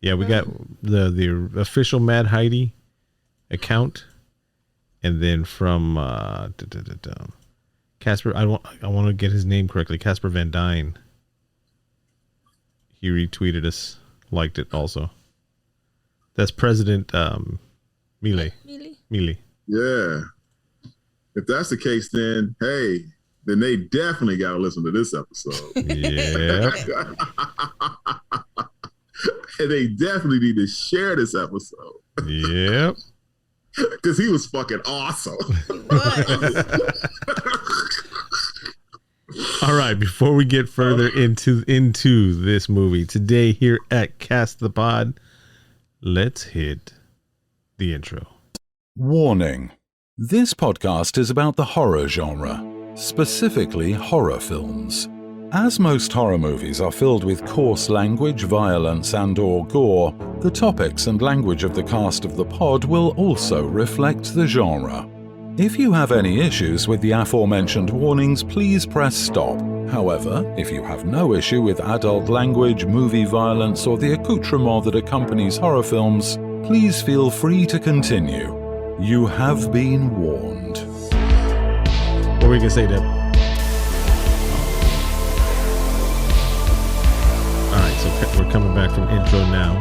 Yeah, we got the official Mad Heidi account, and then from Casper. I want to get his name correctly. Casper Van Dyne. He retweeted us, liked it also. That's President Milei. Yeah. If that's the case, then hey, then they definitely got to listen to this episode. Yeah. And they definitely need to share this episode. Yep. Because he was fucking awesome. All right, before we get further into this movie today here at Cast the Pod, let's hit the intro. Warning. This podcast is about the horror genre, specifically horror films. As most horror movies are filled with coarse language, violence, and/or gore, the topics and language of the cast of the pod will also reflect the genre. If you have any issues with the aforementioned warnings, please press stop. However, if you have no issue with adult language, movie violence, or the accoutrement that accompanies horror films, please feel free to continue. You have been warned. What were you going to say, Deb? All right, so we're coming back from intro now.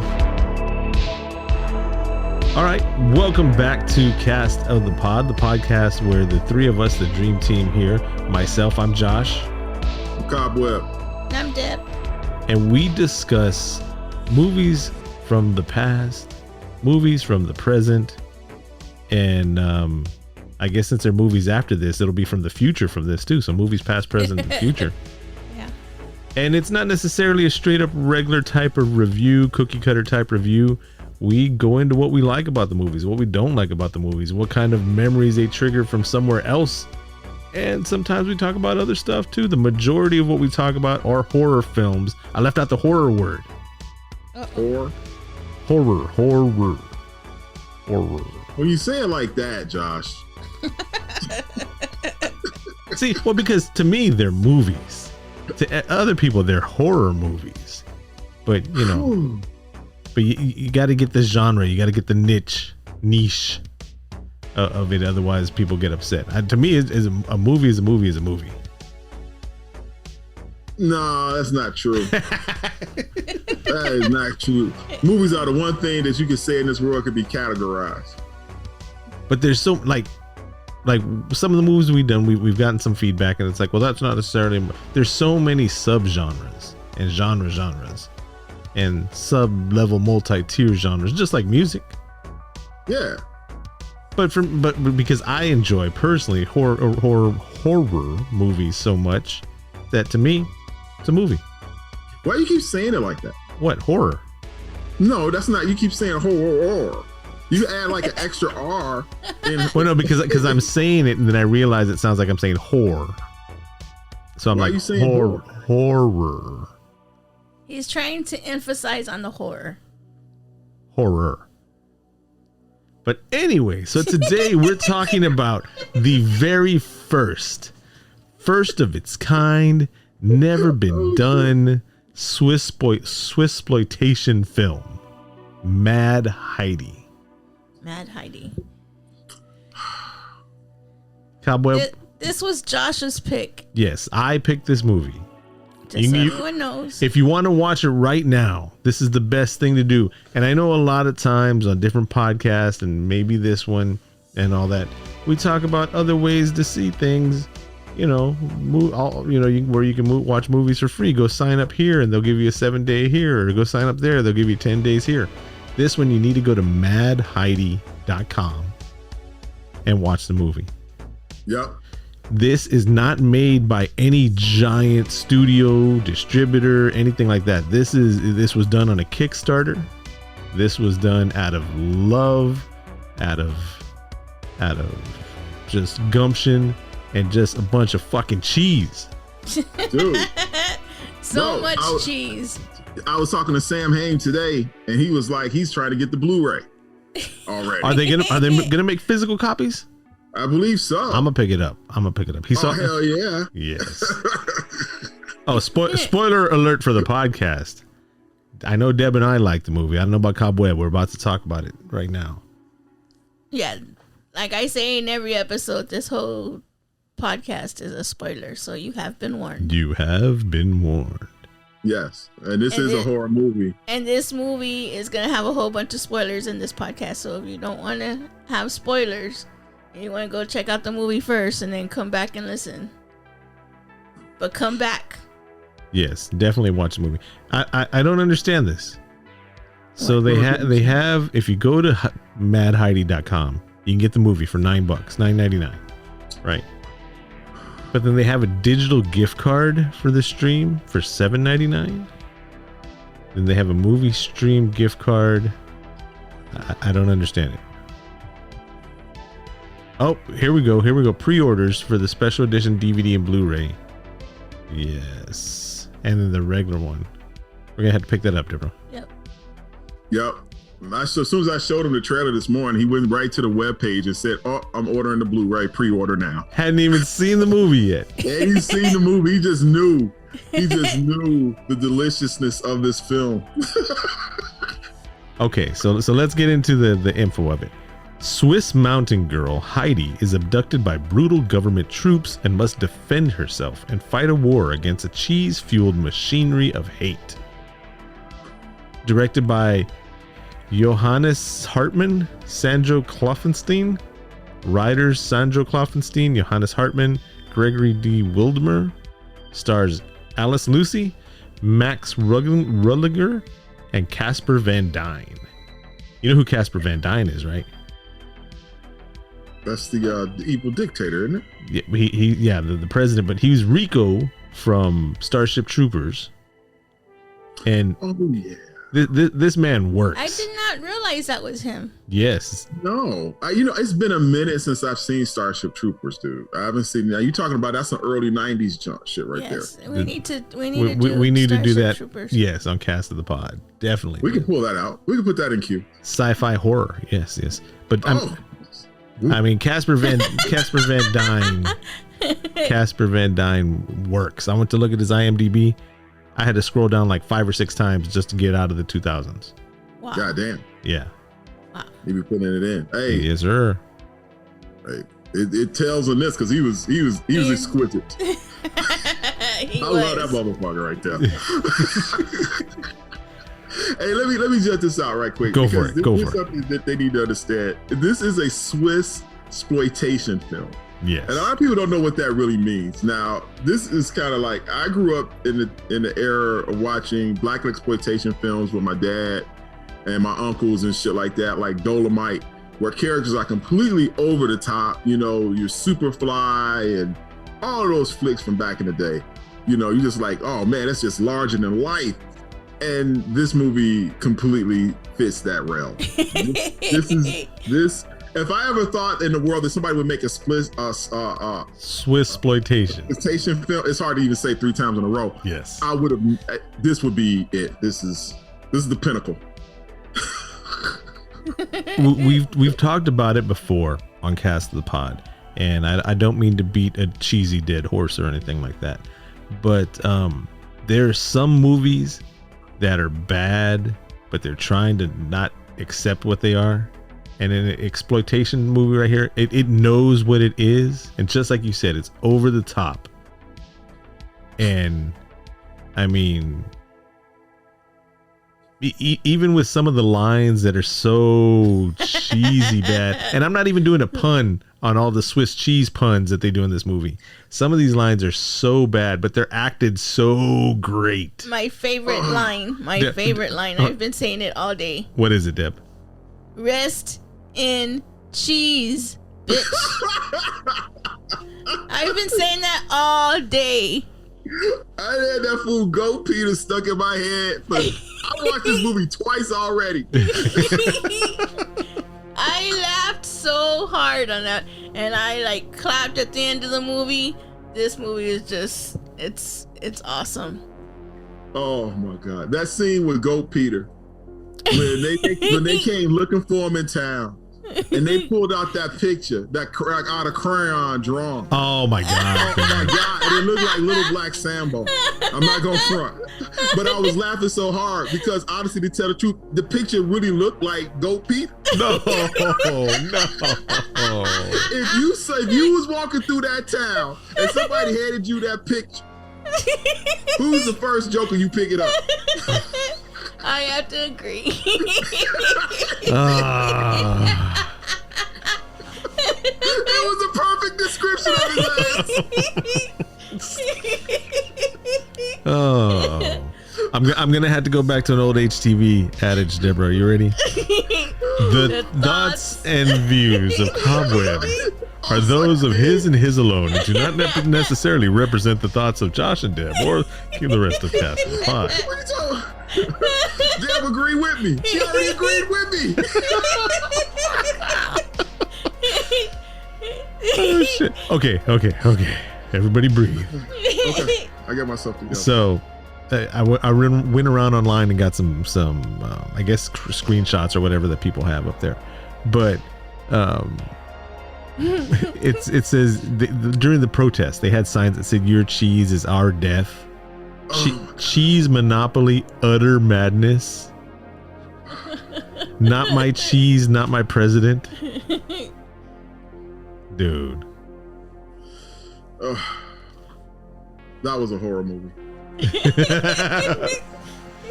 All right, welcome back to Cast of the Pod, the podcast where the three of us, the dream team here, myself, I'm Josh. I'm Cobweb. I'm Deb. And we discuss movies from the past, movies from the present, and I guess since they're movies after this, it'll be from the future from this too. So movies past, present, and future. Yeah. And it's not necessarily a straight up regular type of review, cookie cutter type review. We go into what we like about the movies, what we don't like about the movies, what kind of memories they trigger from somewhere else. And sometimes we talk about other stuff too. The majority of what we talk about are horror films. I left out the horror word. Horror. When you say it like that, Josh. See, well, because to me, they're movies. To other people, they're horror movies. But, you know, but you got to get the genre. You got to get the niche of it. Otherwise, people get upset. To me, a movie is a movie is a movie. No, that's not true. That is not true. Movies are the one thing that you can say in this world could be categorized. But there's so like some of the movies we've done, we've gotten some feedback, and it's like, well, that's not necessarily. There's so many subgenres and genres and sub-level multi-tier genres, just like music. Yeah. But because I enjoy personally horror movies so much that to me, it's a movie. Why do you keep saying it like that? What, horror? No, that's not. You keep saying horror. You add like an extra R. Well, no, because I'm saying it and then I realize it sounds like I'm saying whore. So I'm Why like, are you saying horror. He's trying to emphasize on the horror. But anyway, so today we're talking about the very first of its kind, never been done Swissploitation film, Mad Heidi. Cobweb. This was Josh's pick. Yes, I picked this movie. Just so everyone knows. If you want to watch it right now, this is the best thing to do. And I know a lot of times on different podcasts and maybe this one and all that, we talk about other ways to see things, you know, where you can watch movies for free. Go sign up here and they'll give you a 7-day here, or go sign up there. They'll give you 10 days here. This one, you need to go to madheidi.com and watch the movie. Yep. This is not made by any giant studio, distributor, anything like that. This was done on a Kickstarter. This was done out of love, out of just gumption, and just a bunch of fucking cheese. Dude. So much cheese. I was talking to Sam Hain today, and he was like, he's trying to get the Blu-ray already. Are they gonna make physical copies? I believe so. I'm gonna pick it up. Hell yeah. Yes. Oh, spoiler alert for the podcast. I know Deb and I like the movie. I don't know about Cobweb. We're about to talk about it right now. Yeah, like I say in every episode, this whole podcast is a spoiler, so you have been warned. You have been warned. Yes, and this is a horror movie. And this movie is going to have a whole bunch of spoilers in this podcast, so if you don't want to have spoilers, you want to go check out the movie first and then come back and listen. But come back. Yes, definitely watch the movie. I don't understand this. So they have if you go to madheidi.com, you can get the movie for $9, $9.99, right? But then they have a digital gift card for the stream for $7.99. Then they have a movie stream gift card. I don't understand it. Oh, here we go. Pre-orders for the special edition DVD and Blu-ray. Yes. And then the regular one. We're going to have to pick that up, Deborah. Yep. As soon as I showed him the trailer this morning, he went right to the webpage and said, "Oh, I'm ordering the Blu-ray pre-order now." Hadn't even seen the movie yet. Yeah, he's seen the movie. He just knew. He just knew the deliciousness of this film. Okay, so let's get into the info of it. Swiss mountain girl Heidi is abducted by brutal government troops and must defend herself and fight a war against a cheese-fueled machinery of hate. Directed by Johannes Hartmann, Sandro Kloffenstein. Writers Sandro Kloffenstein, Johannes Hartmann, Gregory D. Wildmer. Stars Alice Lucy, Max Rulliger, and Casper Van Dyne. You know who Casper Van Dyne is, right? That's the evil dictator, isn't it? Yeah, the president, but he's Rico from Starship Troopers. And oh yeah. This man works. I did not realize that was him. Yes. No, it's been a minute since I've seen Starship Troopers, dude. I haven't seen. Now you talking about that's some early '90s junk shit right there. We need to do that. Troopers. Yes, on Cast of the Pod, definitely. We can pull that out. We can put that in queue. Sci-fi horror, yes. But I mean, Casper Van Dyne works. I went to look at his IMDb. I had to scroll down like 5 or 6 times just to get out of the 2000s. Wow. God damn. Yeah. Wow. He be putting it in. Hey. Yes, sir. Hey. It tells on this because he was exquisite. I love that motherfucker right there. Hey, let me jut this out right quick. Go for it. This is something that they need to understand. This is a Swiss exploitation film. Yes. And a lot of people don't know what that really means. Now, this is kind of like I grew up in the era of watching black exploitation films with my dad and my uncles and shit like that, like Dolomite, where characters are completely over the top. You know, your Superfly and all of those flicks from back in the day. You know, you're just like, oh man, that's just larger than life. And this movie completely fits that realm. This. If I ever thought in the world that somebody would make a Swiss exploitation film, it's hard to even say 3 times in a row. Yes, I would have. This would be it. This is the pinnacle. We've talked about it before on Cast of the Pod, and I don't mean to beat a cheesy dead horse or anything like that, but there are some movies that are bad, but they're trying to not accept what they are. And in an exploitation movie right here, it knows what it is. And just like you said, it's over the top. And I mean, even with some of the lines that are so cheesy bad, and I'm not even doing a pun on all the Swiss cheese puns that they do in this movie. Some of these lines are so bad, but they're acted so great. My favorite line. I've been saying it all day. What is it, Deb? Rest in cheese, bitch. I've been saying that all day. I had that fool Goat Peter stuck in my head, but I watched this movie twice already. I laughed so hard on that, and I like clapped at the end of the movie. This movie is just it's awesome. Oh my god, that scene with Goat Peter when they came looking for him in town, and they pulled out that picture, out of crayon drawing. Oh my God. Oh my God. And it looked like Little Black Sambo. I'm not going to front. But I was laughing so hard because honestly, to tell the truth, the picture really looked like Goat Peter. No. If you was walking through that town and somebody handed you that picture, who's the first Joker you pick it up? I have to agree. It was a perfect description of his ass. Oh. I'm gonna have to go back to an old HTV adage, Deborah. Are you ready? The thoughts and views of Cobweb are those of his and his alone, and do not necessarily represent the thoughts of Josh and Deb or the rest of Cast of the Pod. What are you talking? Deb agreed with me. She already agreed with me. Oh shit. Okay. Everybody breathe. Okay, I got myself together. So, I went around online and got some I guess screenshots or whatever that people have up there, but it says during the protest they had signs that said "Your cheese is our death." Cheese monopoly, utter madness. Not my cheese, not my president. Dude. That was a horror movie.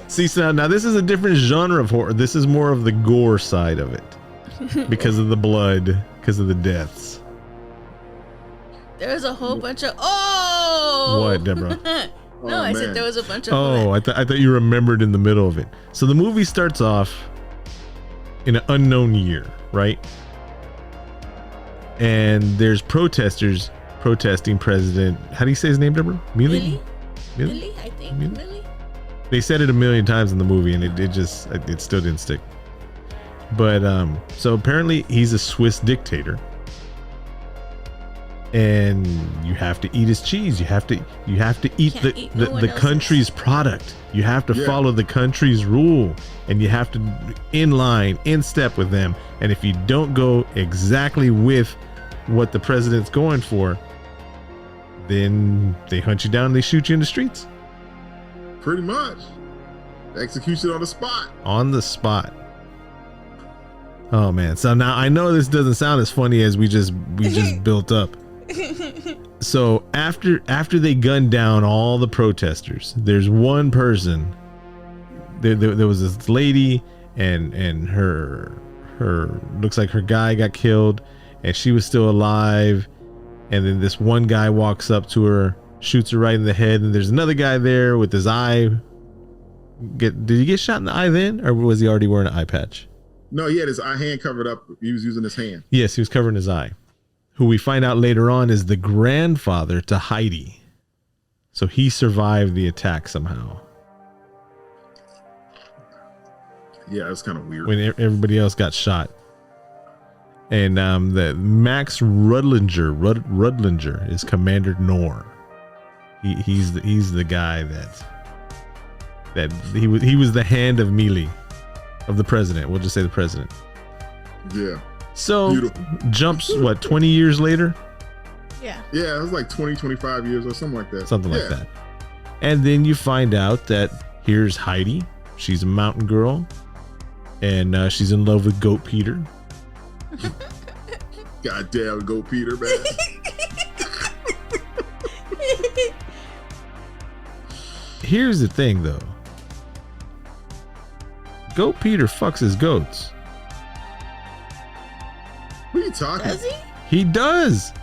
See, so now this is a different genre of horror. This is more of the gore side of it because of the blood, because of the deaths. There was a whole bunch of What, Deborah? No, I said there was a bunch of. I thought you remembered in the middle of it. So the movie starts off in an unknown year, right? And there's protesters protesting President. How do you say his name, Deborah? Millie, I think. Millie? They said it a million times in the movie, and it still didn't stick. But so apparently he's a Swiss dictator. And you have to eat his cheese. You have to eat the country's product. You have to follow the country's rule, and you have to in step with them. And if you don't go exactly with what the president's going for, then they hunt you down and they shoot you in the streets. Pretty much. Execution on the spot. On the spot. Oh man. So now I know this doesn't sound as funny as we just built up. So after they gunned down all the protesters, there's one person. There was this lady, and her looks like her guy got killed, and she was still alive. And then this one guy walks up to her, shoots her right in the head, and there's another guy there with his eye. Did he get shot in the eye then, or was he already wearing an eye patch? No, he had his hand covered up. He was using his hand. Yes, he was covering his eye. Who we find out later on is the grandfather to Heidi. So he survived the attack somehow. Yeah, it's kind of weird. When everybody else got shot. And the Max Rudlinger is Commander Knorr. He's the guy that he was the hand of Mealy, of the president. We'll just say the president. Yeah. So beautiful. Jumps 20 years later? Yeah, it was like 20, 25 years or something like that. Something like that. And then you find out that here's Heidi. She's a mountain girl, and she's in love with Goat Peter. Goddamn Goat Peter, man. Here's the thing, though. Goat Peter fucks his goats. What are you talking? Does he? He does.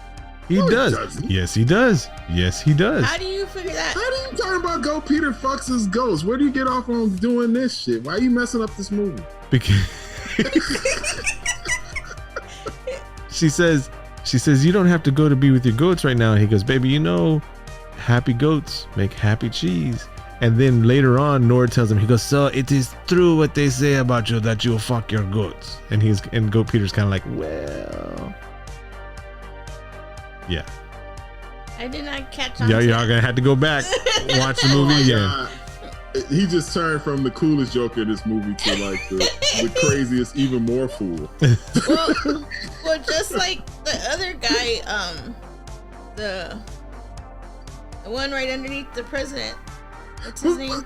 He does. He yes, he does. Yes, he does. How do you figure that? How are you talking about Goat Peter fucks his ghost? Where do you get off on doing this shit? Why are you messing up this movie? Because she says you don't have to go to be with your goats right now. And he goes, baby, happy goats make happy cheese. And then later on, Nord tells him, he goes, so it is true what they say about you, that you'll fuck your goats. And Goat Peter's kind of like, well, yeah. I did not catch on. Y'all gonna have to go back, watch the movie again. he just turned from the coolest Joker in this movie to like the craziest, even more fool. Well, just like the other guy, the one right underneath the president. What's his name?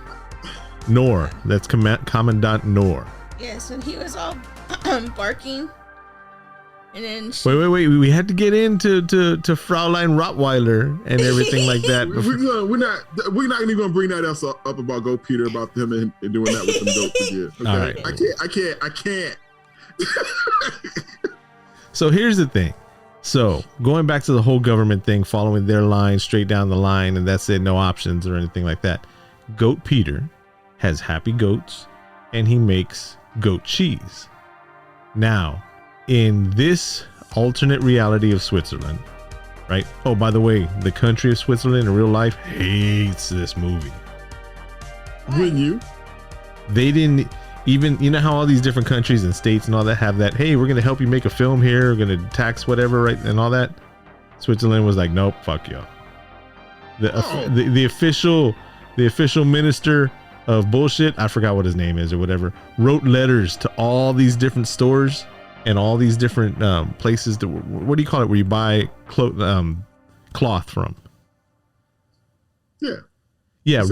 Nor. That's Commandant Nor. Yes, and he was all barking. And then wait. We had to get into Fraulein Rottweiler and everything like that. We're not even gonna bring that else up about Goat Peter, about him and doing that with them goats again. Okay? All right. I can't. So here's the thing. So going back to the whole government thing, following their line straight down the line, and that's it, no options or anything like that. Goat Peter has happy goats, and he makes goat cheese. Now, in this alternate reality of Switzerland, right? Oh, by the way, the country of Switzerland in real life hates this movie. Wouldn't you? They didn't even, you know how all these different countries and states and all that have that, hey, we're going to help you make a film here, we're going to tax whatever, right? And all that. Switzerland was like, nope, fuck y'all. The official minister of bullshit, I forgot what his name is or whatever, wrote letters to all these different stores and all these different places to, what do you call it, where you buy cloth from? Yeah,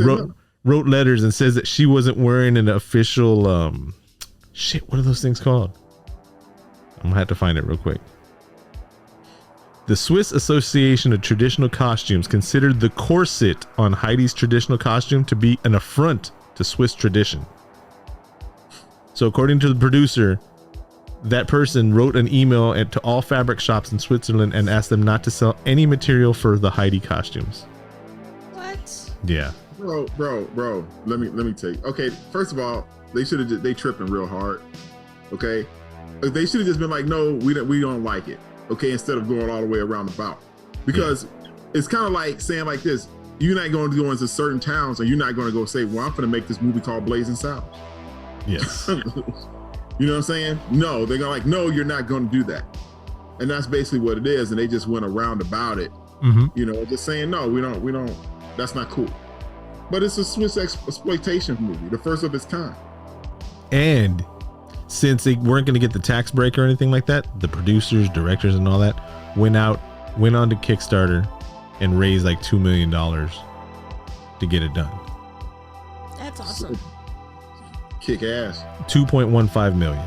wrote letters and says that she wasn't wearing an official what are those things called? I'm gonna have to find it real quick. The Swiss Association of Traditional Costumes considered the corset on Heidi's traditional costume to be an affront to Swiss tradition. So according to the producer, that person wrote an email to all fabric shops in Switzerland and asked them not to sell any material for the Heidi costumes. What? Yeah. Bro. Let me take. Okay, first of all, they tripping real hard. Okay, they should have just been like, no, we don't like it. Okay, instead of going all the way around the bout, because it's kind of like saying like this: you're not going to go into certain towns, and you're not going to go say, well, I'm going to make this movie called Blazing Saddles. Yes. You know what I'm saying? No, they're like, no, you're not going to do that. And that's basically what it is. And they just went around about it, you know, just saying, no, we don't, that's not cool. But it's a Swiss exploitation movie, the first of its kind. And since they weren't going to get the tax break or anything like that, the producers, directors, and all that went on to Kickstarter and raised like $2 million to get it done. That's awesome. Kick ass. 2.15 million.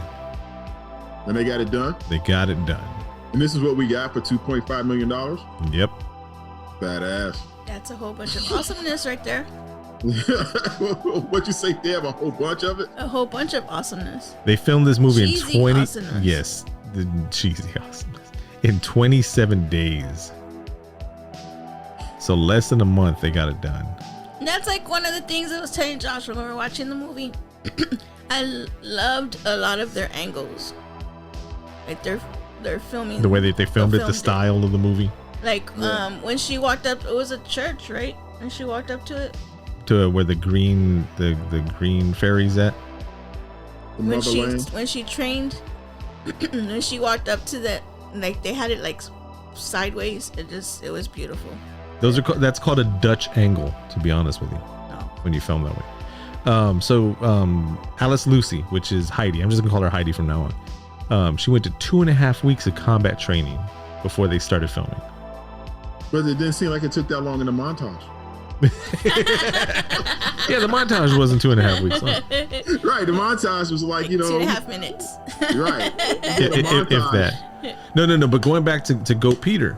And they got it done? They got it done. And this is what we got for $2.5 million? Yep. Badass. That's a whole bunch of awesomeness right there. What you say, Deb? A whole bunch of it? A whole bunch of awesomeness. They filmed this movie Cheesy in 20. awesomeness. Yes, the cheesy awesomeness. In 27 days. So less than a month, they got it done. And that's like one of the things I was telling Josh when we were watching the movie. I loved a lot of their angles. Like they're filming. The way that they filmed it, the style of the movie. Like when she walked up, it was a church, right? And she walked up to it. To where the green fairy's at. When she trained, when she walked up to that, like they had it like sideways. It was beautiful. That's called a Dutch angle, to be honest with you. Oh. When you film that way. So Alice Lucy, which is Heidi, I'm just gonna call her Heidi from now on. She went to 2.5 weeks of combat training before they started filming. But it didn't seem like it took that long in the montage. Yeah, the montage wasn't 2.5 weeks long. Right, the montage was like, 2.5 minutes. Right. If that. No. But going back to Goat Peter,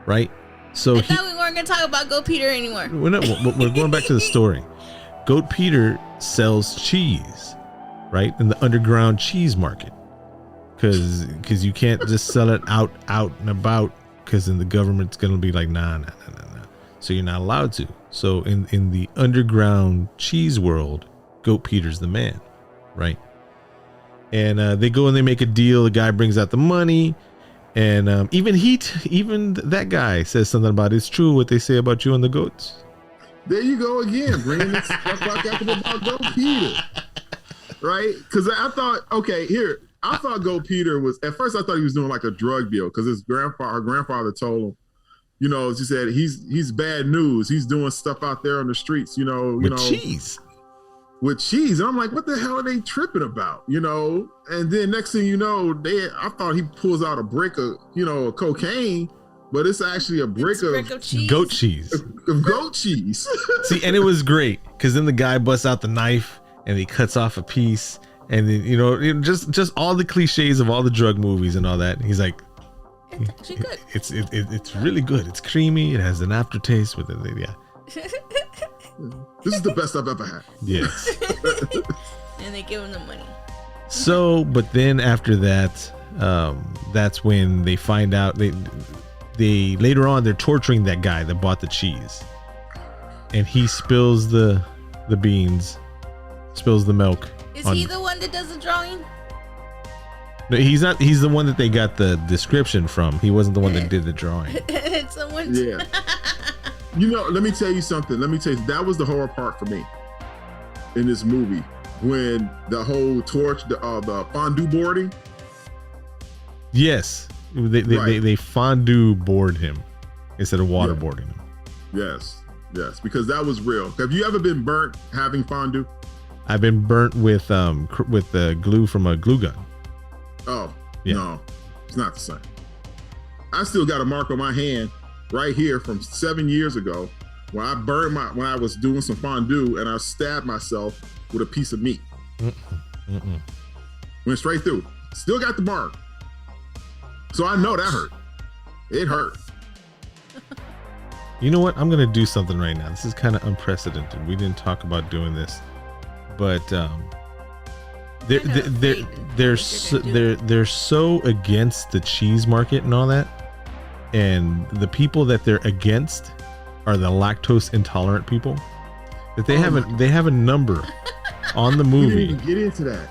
right? So I thought we weren't gonna talk about Goat Peter anymore. We're going back to the story. Goat Peter sells cheese, right, in the underground cheese market, because you can't just sell it out and about, because then the government's gonna be like, nah. So you're not allowed to. So in the underground cheese world, Goat Peter's the man, right? And they go and they make a deal. The guy brings out the money, and even that guy says something about it's true what they say about you and the goats. There you go again, bringing this stuff back up about Goat Peter, right? Because I thought Goat Peter was, at first I thought he was doing like a drug deal, because her grandfather told him, she said he's bad news. He's doing stuff out there on the streets, with cheese. with cheese. And I'm like, what the hell are they tripping about? You know? And then next thing you know, I thought he pulls out a brick of, you know, cocaine, but it's actually a brick of cheese. Goat cheese. Of goat cheese. See, and it was great because then the guy busts out the knife and he cuts off a piece, and then, you know, just all the cliches of all the drug movies and all that. He's like, It's actually good. It's really good. It's creamy. It has an aftertaste with it. Yeah. This is the best I've ever had. Yes. And they give him the money. So, but then after that, that's when they find out they later on they're torturing that guy that bought the cheese, and he spills the beans, spills the milk. Is he the one that does the drawing? No, he's not. He's the one that they got the description from. He wasn't the one that did the drawing. It's someone. Yeah. You know, let me tell you something. That was the horror part for me in this movie, when the whole the fondue boarding. Yes, they fondue board him instead of waterboarding him. Yes, because that was real. Have you ever been burnt having fondue? I've been burnt with the glue from a glue gun. Oh, yeah. No, it's not the same. I still got a mark on my hand right here from 7 years ago when when I was doing some fondue and I stabbed myself with a piece of meat. Went straight through. Still got the mark. So I know that hurt. It hurt. You know what? I'm gonna do something right now. This is kind of unprecedented. We didn't talk about doing this, but they're so against the cheese market and all that, and the people that they're against are the lactose intolerant people, that they have a number on the movie. We didn't even get into that.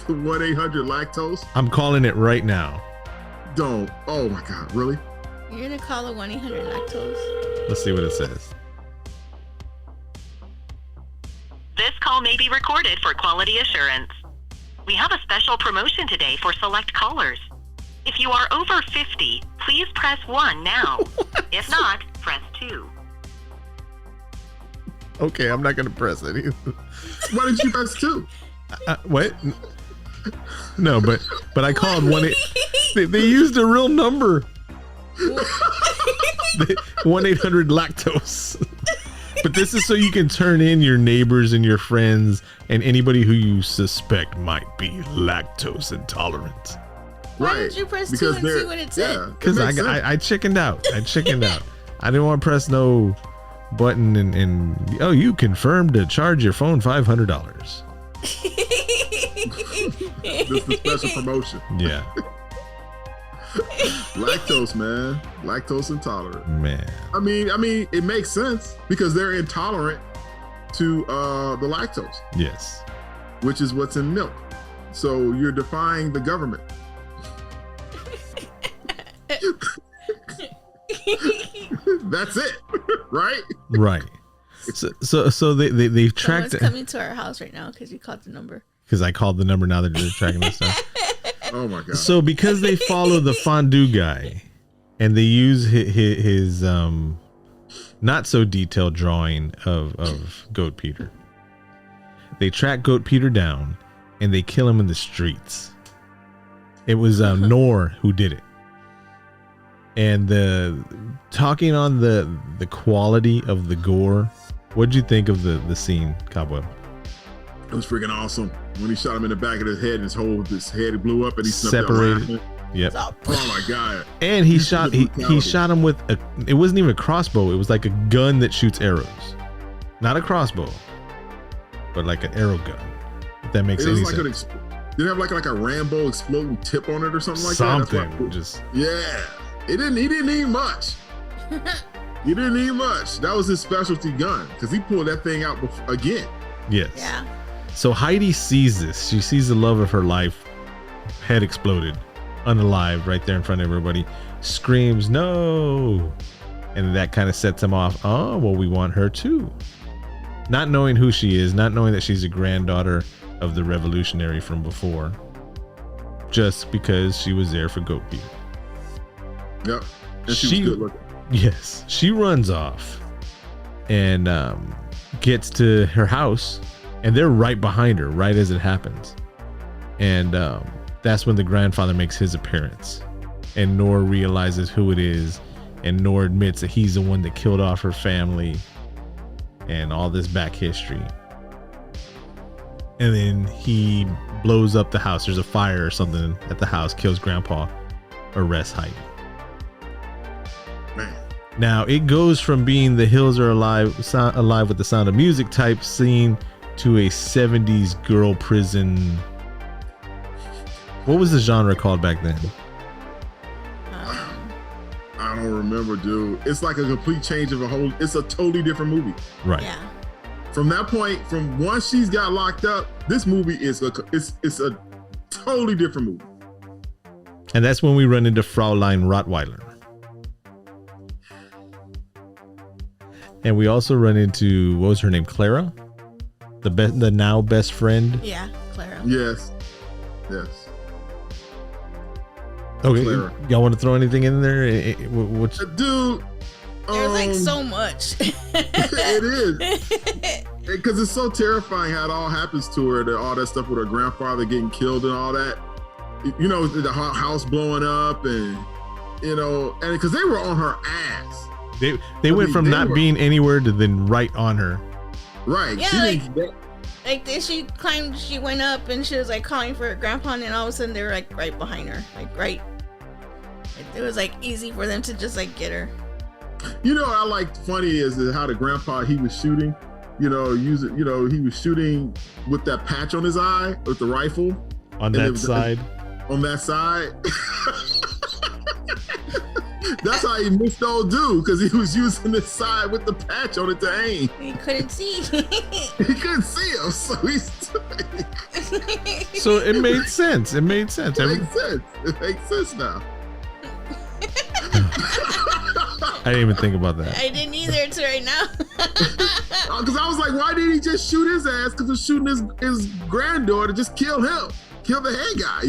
The 1-800-lactose. I'm calling it right now. Don't. Oh my God, really? You're gonna call it 1-800-lactose? Let's see what it says. This call may be recorded for quality assurance. We have a special promotion today for select callers. If you are over 50, please press 1 now. If not, press 2. Okay, I'm not gonna press it either. Why didn't you press 2? What? No, but I called 1-800. They used a real number. 1-800-lactose. But this is so you can turn in your neighbors and your friends and anybody who you suspect might be lactose intolerant. Why did you press 2 and see what it said? Because I chickened out. I didn't want to press no button and you confirmed to charge your phone $500. This is a special promotion. Yeah. Lactose, man. Lactose intolerant. Man. I mean, it makes sense because they're intolerant to the lactose. Yes. Which is what's in milk. So you're defying the government. That's it, right? Right. So they've tracked. Someone's coming to our house right now because you called the number. Because I called the number, now they're just tracking us down. Oh my God. So because they follow the fondue guy and they use his not so detailed drawing of Goat Peter, they track Goat Peter down and they kill him in the streets. It was Noor who did it. And talking on the quality of the gore, what'd you think of the scene, Cobweb? It was freaking awesome. When he shot him in the back of his head and his head blew up and he separated. Yep. Oh my God. And he shot him with it wasn't even a crossbow. It was like a gun that shoots arrows. Not a crossbow, but like an arrow gun. If that makes any sense. Did it have like a Rambo exploding tip on it or something like that? Yeah. He didn't need much. He didn't need much. That was his specialty gun because he pulled that thing out again. Yes. Yeah. So Heidi sees this. She sees the love of her life, head exploded, unalive right there in front of everybody, screams, "No!" And that kind of sets him off. Oh, well, we want her too. Not knowing who she is, not knowing that she's a granddaughter of the revolutionary from before, just because she was there for Goat Peter. Yep. And she was good looking. Yes. She runs off. and gets to her house, and they're right behind her, right as it happens. And that's when the grandfather makes his appearance, and Nora realizes who it is, and Nora admits that he's the one that killed off her family and all this back history. And then he blows up the house. There's a fire or something at the house, kills Grandpa, arrests Heidi. Man. Now it goes from being the hills are alive with the sound of music type scene to a 70s girl prison. What was the genre called back then? I don't remember, dude. It's like a complete change of it's a totally different movie. Right. Yeah. From that point, from once she's got locked up, this movie is a totally different movie. And that's when we run into Fraulein Rottweiler. And we also run into, what was her name? Clara? The now best friend? Yeah, Clara. Yes. Okay, Clara. y'all want to throw anything in there? What's... Dude, There's like so much. It is. Because it's so terrifying how it all happens to her, all that stuff with her grandfather getting killed and all that. You know, the house blowing up and because they were on her ass. They went from not being anywhere to then right on her. Right. Yeah, she went up and she was like calling for her grandpa, and then all of a sudden they were like right behind her. It was like easy for them to just like get her. You know what I liked funny is how the grandpa, he was shooting, he was shooting with that patch on his eye with the rifle. On that side. That's how he missed old dude, because he was using the side with the patch on it to aim. He couldn't see. He couldn't see him, so he's. So it made sense. It makes sense. It makes sense now. I didn't even think about that. I didn't either until right now. Because I was like, why didn't he just shoot his ass? Because he's shooting his granddaughter, just kill him, kill the head guy,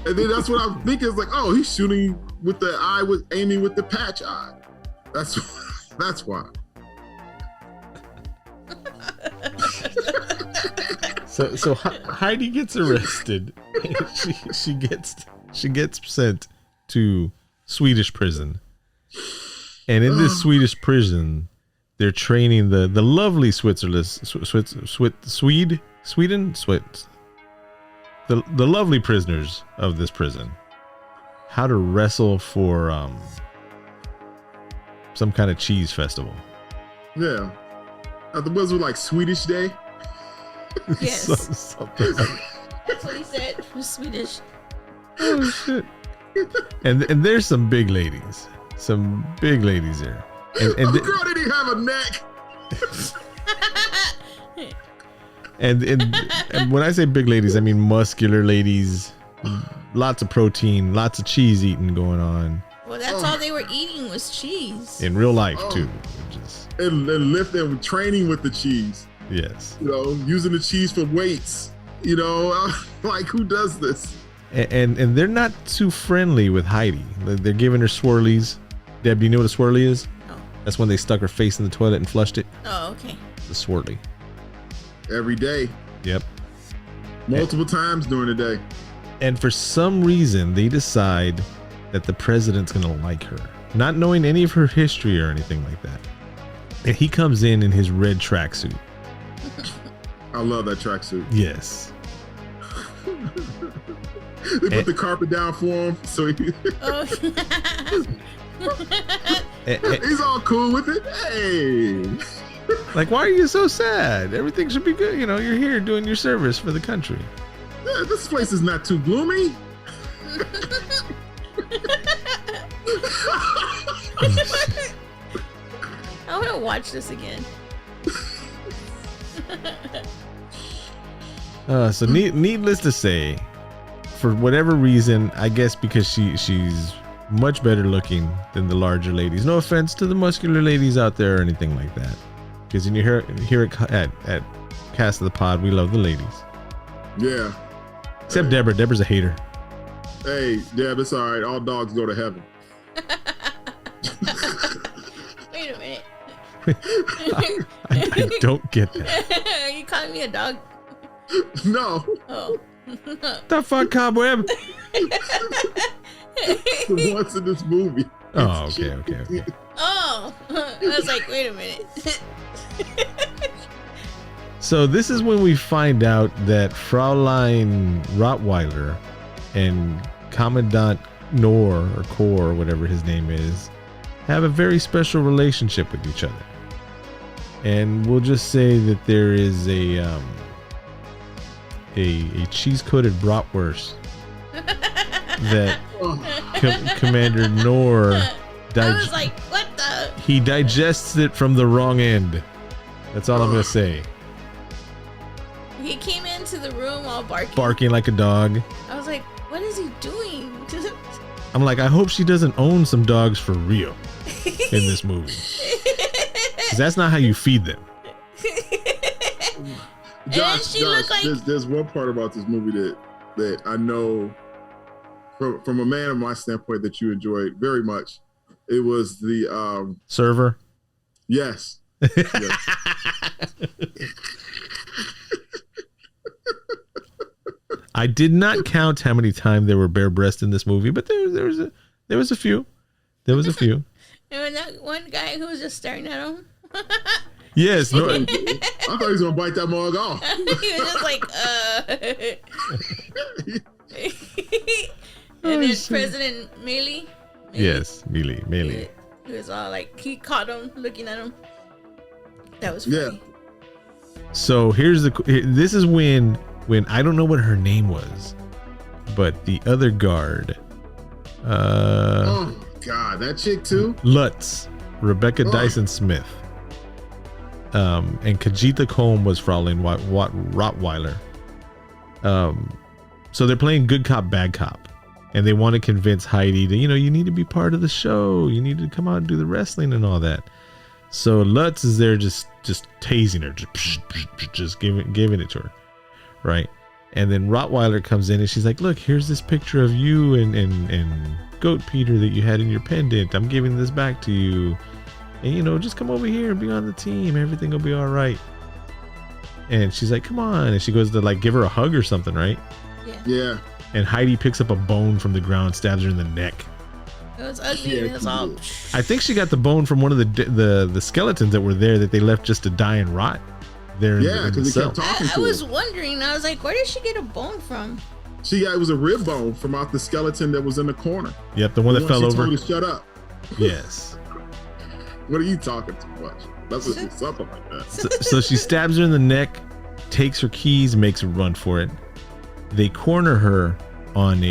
And then that's what I'm thinking. It's like, oh, he's shooting with the eye, aiming with the patch eye. That's why. So Heidi gets arrested. she gets sent to Swedish prison. And in this Swedish prison, they're training the lovely the lovely prisoners of this prison how to wrestle for some kind of cheese festival. Yeah. Was it like Swedish Day? Yes. Something like. That's what he said. It was Swedish. Oh shit. And there's some big ladies. Some big ladies there. And the girl didn't have a neck. And when I say big ladies, I mean muscular ladies. Lots of protein, lots of cheese eating going on. Well, that's all they were eating was cheese. In real life too. And lifting, training with the cheese. Yes. Using the cheese for weights. Like who does this? And they're not too friendly with Heidi. They're giving her swirlies. Deb, do you know what a swirly is? No. That's when they stuck her face in the toilet and flushed it. Oh, okay. The swirly. Every day. Yep. Multiple times during the day. And for some reason, they decide that the president's going to like her, not knowing any of her history or anything like that. And he comes in his red tracksuit. I love that tracksuit. Yes. They put the carpet down for him, so he's all cool with it. Hey. Like, why are you so sad? Everything should be good. You're here doing your service for the country. Yeah, this place is not too gloomy. I want to watch this again. So needless to say, for whatever reason, I guess because she's much better looking than the larger ladies. No offense to the muscular ladies out there or anything like that. Because when you hear it at Cast of the Pod, we love the ladies. Yeah. Except Deborah. Deborah's a hater. Hey, Deb, it's all right. All dogs go to heaven. Wait a minute. I don't get that. Are you calling me a dog? No. Oh. The fuck, Cobweb? The ones in this movie. Oh, okay. Oh. I was like, wait a minute. So this is when we find out that Fraulein Rottweiler and Commandant Knorr or Kor, or whatever his name is, have a very special relationship with each other. And we'll just say that there is a cheese-coated bratwurst that Commander Knorr I was like, what the? he digests it from the wrong end. That's all I'm gonna say. He came into the room all Barking like a dog. I was like, what is he doing? I'm like, I hope she doesn't own some dogs for real in this movie. 'Cause that's not how you feed them. Josh, there's one part about this movie that I know from a man of my standpoint that you enjoyed very much. It was the server. Yes. I did not count how many times there were bare breasts in this movie, but there was a few. There was a few. And that one guy who was just staring at him. Yes. No, I thought he was gonna bite that mug off. He was just like, And then President Mealy. Yes, Mealy. He was all like, he caught him looking at him. That was funny. Yeah. So this is when I don't know what her name was, but the other guard. Oh God, that chick too. Lutz, Rebecca Dyson Smith. And Kajita Colm was Fraulein Rottweiler. So they're playing good cop, bad cop. And they want to convince Heidi to, you need to be part of the show. You need to come out and do the wrestling and all that. So Lutz is there just tasing her, just giving it to her. Right. And then Rottweiler comes in and she's like, look, here's this picture of you and Goat Peter that you had in your pendant. I'm giving this back to you. And, just come over here and be on the team. Everything will be all right. And she's like, come on. And she goes to give her a hug or something, right? Yeah. And Heidi picks up a bone from the ground, stabs her in the neck. It was ugly. It was all. I think she got the bone from one of the skeletons that were there that they left just to die and rot. There in the cell. I was wondering. I was like, where did she get a bone from? It was a rib bone from out the skeleton that was in the corner. Yep, the one that fell over. Told her to shut up. Yes. What are you talking too much? That's something like that. So she stabs her in the neck, takes her keys, makes a run for it. They corner her on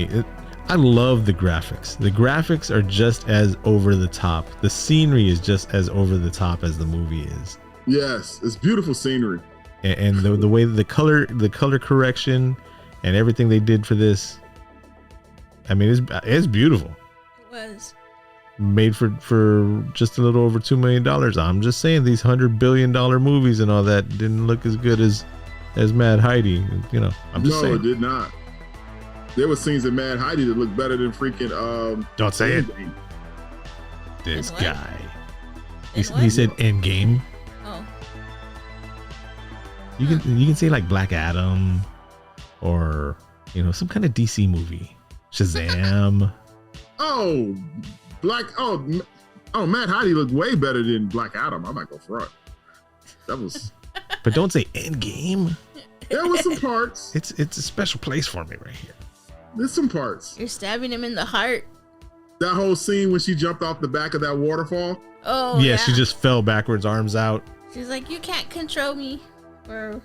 I love the graphics. The graphics are just as over the top. The scenery is just as over the top as the movie is. Yes, it's beautiful scenery. And the way the color correction and everything they did for this, I mean, it's beautiful. It was. Made for just a little over $2 million. I'm just saying these $100 billion movies and all that didn't look as good as Mad Heidi. I'm just saying. No, it did not. There were scenes in Mad Heidi that looked better than freaking. Don't say it. This guy. He said Endgame. Oh. You can say like Black Adam, or some kind of DC movie. Shazam. Oh. Matt Heidi looked way better than Black Adam. I'm not gonna front. That was. But don't say Endgame. There was some parts. It's a special place for me right here. There's some parts. You're stabbing him in the heart. That whole scene when she jumped off the back of that waterfall. Oh yeah. She just fell backwards, arms out. She's like, you can't control me, or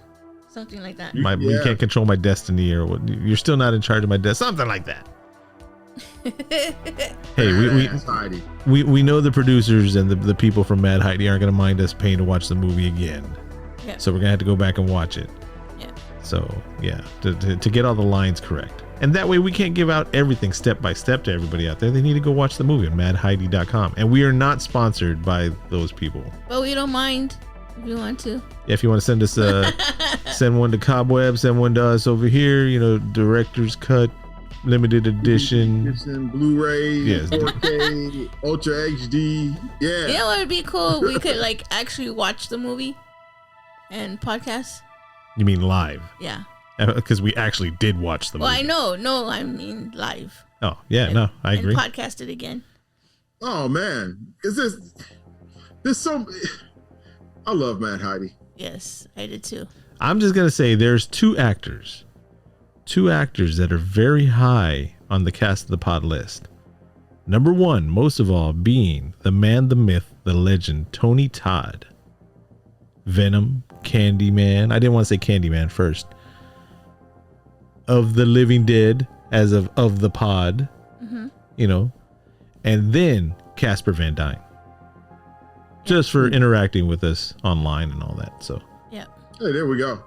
something like that. You can't control my destiny, or what? You're still not in charge of my destiny. Something like that. Hey, we know the producers and the people from Mad Heidi aren't going to mind us paying to watch the movie again. Yeah. So we're going to have to go back and watch it. Yeah. So, yeah, to get all the lines correct. And that way we can't give out everything step by step to everybody out there. They need to go watch the movie on madheidi.com. And we are not sponsored by those people. But we don't mind if you want to. Yeah, if you want to send us send one to Cobweb, send one to us over here, director's cut, limited edition. Blu-ray, Yes. 4K, Ultra HD. Yeah. You know what would be cool? We could like actually watch the movie and podcast. You mean live? Yeah. Because we actually did watch the Well, movie. I know. No, I mean live. Oh, yeah, no, I agree. And podcast it again. Oh man, there's so. I love Matt Heidi. Yes, I did too. I'm just going to say there's two actors that are very high on the cast of the pod list. Number one, most of all, being the man, the myth, the legend, Tony Todd. Venom, Candyman. I didn't want to say Candyman first. Of the Living Dead, as of the pod, you know, and then Casper Van Dyne, just for interacting with us online and all that. So, yeah. Hey, there we go.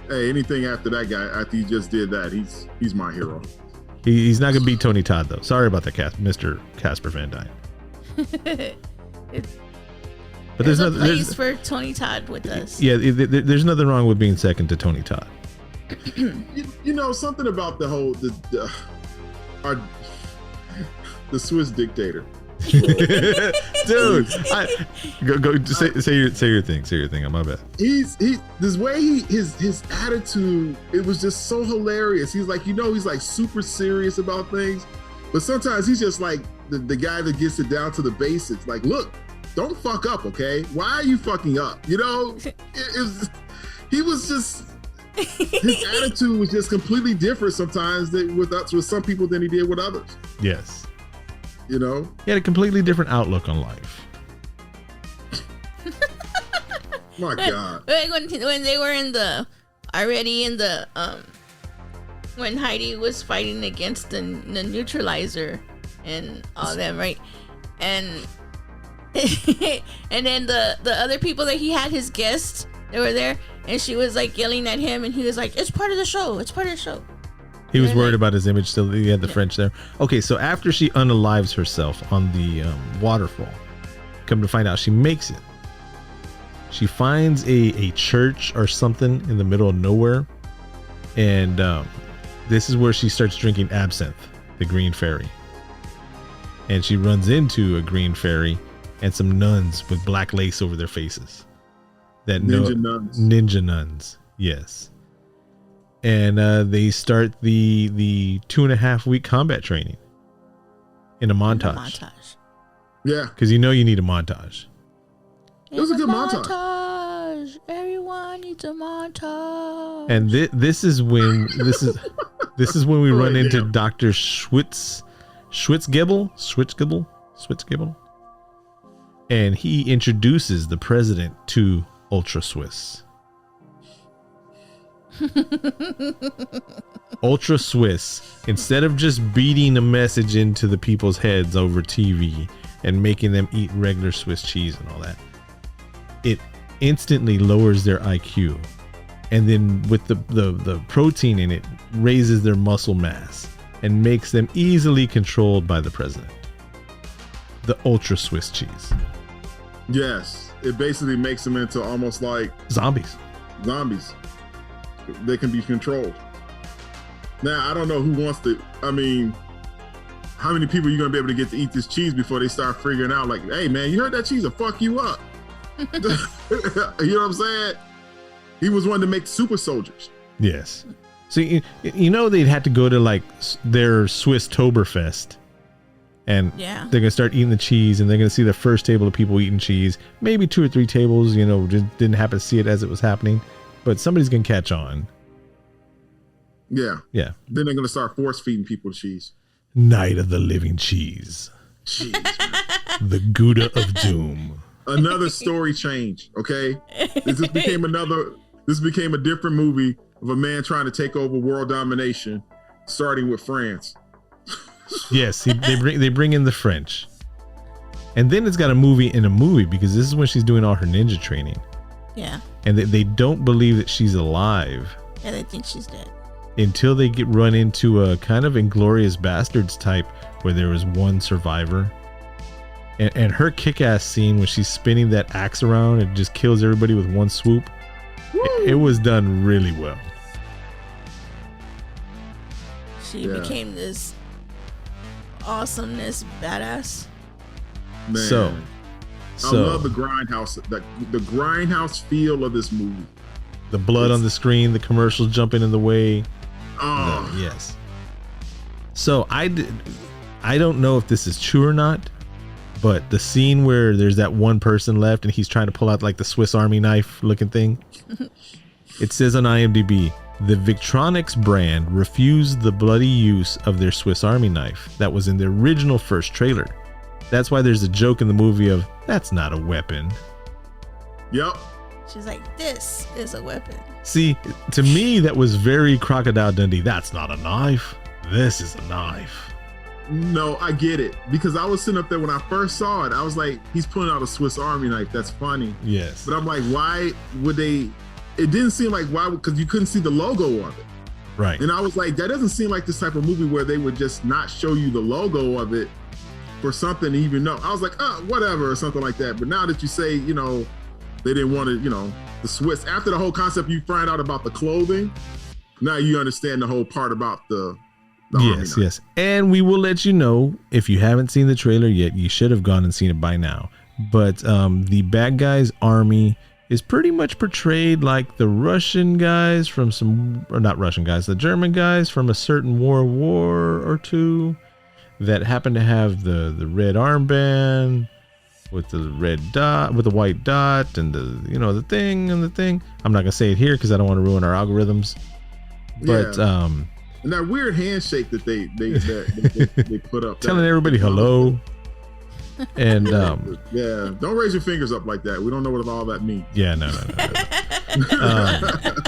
Hey, anything after that guy, after he just did that, he's my hero. he's not gonna beat Tony Todd though. Sorry about that, Mr. Casper Van Dyne. But there's a place for Tony Todd with us. Yeah, there's nothing wrong with being second to Tony Todd. You know something about the whole the Swiss dictator. Dude, go say your thing. I'm my bad. He's this way his attitude, it was just so hilarious. He's like, he's like super serious about things, but sometimes he's just like the guy that gets it down to the basics. Like, look, don't fuck up, okay? Why are you fucking up? He was just his attitude was just completely different sometimes with some people than he did with others. Yes. He had a completely different outlook on life. My God. When they were when Heidi was fighting against the neutralizer and all them, right? And and then the other people that he had, his guests, they were there, and she was like yelling at him, and he was like, "It's part of the show. It's part of the show." He was worried about his image still. He had the French there. Okay, so after she unalives herself on the waterfall, come to find out she makes it. She finds a church or something in the middle of nowhere, and this is where she starts drinking absinthe, the green fairy. And she runs into a green fairy and some nuns with black lace over their faces. Ninja nuns, yes. And they start the 2.5 week combat training in a montage. Yeah, because you need a montage. It was a good montage. Everyone needs a montage. And this is when we run into Dr. Schwitzgebel, and he introduces the president to Ultra Swiss. Ultra Swiss, instead of just beating a message into the people's heads over TV and making them eat regular Swiss cheese and all that, it instantly lowers their IQ, and then with the protein in it, raises their muscle mass and makes them easily controlled by the president. The Ultra Swiss cheese. Yes, it basically makes them into almost like zombies. They can be controlled. Now, I don't know who wants to, how many people are you going to be able to get to eat this cheese before they start figuring out, like, hey, man, you heard that cheese will fuck you up. You know what I'm saying? He was one to make super soldiers. Yes. So, they'd had to go to, like, their Swiss Toberfest. And they're going to start eating the cheese, and they're going to see the first table of people eating cheese. Maybe 2 or 3 tables, just didn't happen to see it as it was happening. But somebody's going to catch on. Yeah. Yeah. Then they're going to start force feeding people cheese. Night of the Living Cheese. Cheese. The Gouda of Doom. Another story change, okay? This became a different movie of a man trying to take over world domination, starting with France. Yes, they bring in the French. And then it's got a movie in a movie, because this is when she's doing all her ninja training. Yeah. And they don't believe that she's alive. Yeah, they think she's dead. Until they run into a kind of Inglourious Bastards type, where there was one survivor. And her kick-ass scene when she's spinning that axe around and just kills everybody with one swoop. It was done really well. She became this awesomeness badass. Man. So I love the grindhouse, the grindhouse feel of this movie. The blood on the screen, the commercials jumping in the way. Oh, Yes. So I don't know if this is true or not, but the scene where there's that one person left and he's trying to pull out like the Swiss Army knife looking thing. It says on IMDb, the Victronics brand refused the bloody use of their Swiss Army knife that was in the original first trailer. That's why there's a joke in the movie of, that's not a weapon. Yep. She's like, this is a weapon. See, to me, that was very Crocodile Dundee. That's not a knife. This is a knife. No, I get it. Because I was sitting up there when I first saw it. I was like, he's pulling out a Swiss Army knife. That's funny. Yes. But I'm like, why would they? It didn't seem like why, because you couldn't see the logo of it. Right. And I was like, that doesn't seem like this type of movie where they would just not show you the logo of it for something to even know. I was like, oh, whatever, or something like that. But now that you say, you know, they didn't want to, you know, the Swiss, after the whole concept, you find out about the clothing. Now you understand the whole part about the yes, yes. And we will let you know, if you haven't seen the trailer yet, you should have gone and seen it by now. But the bad guys' army is pretty much portrayed like the Russian guys from some, or not Russian guys, the German guys from a certain war or two that happen to have the red armband with the red dot, with the white dot, and the, you know, the thing and the thing. I'm not gonna say it here because I don't want to ruin our algorithms. But and that weird handshake that they put up, telling everybody hello. And yeah, don't raise your fingers up like that. We don't know what all that means. Yeah, no.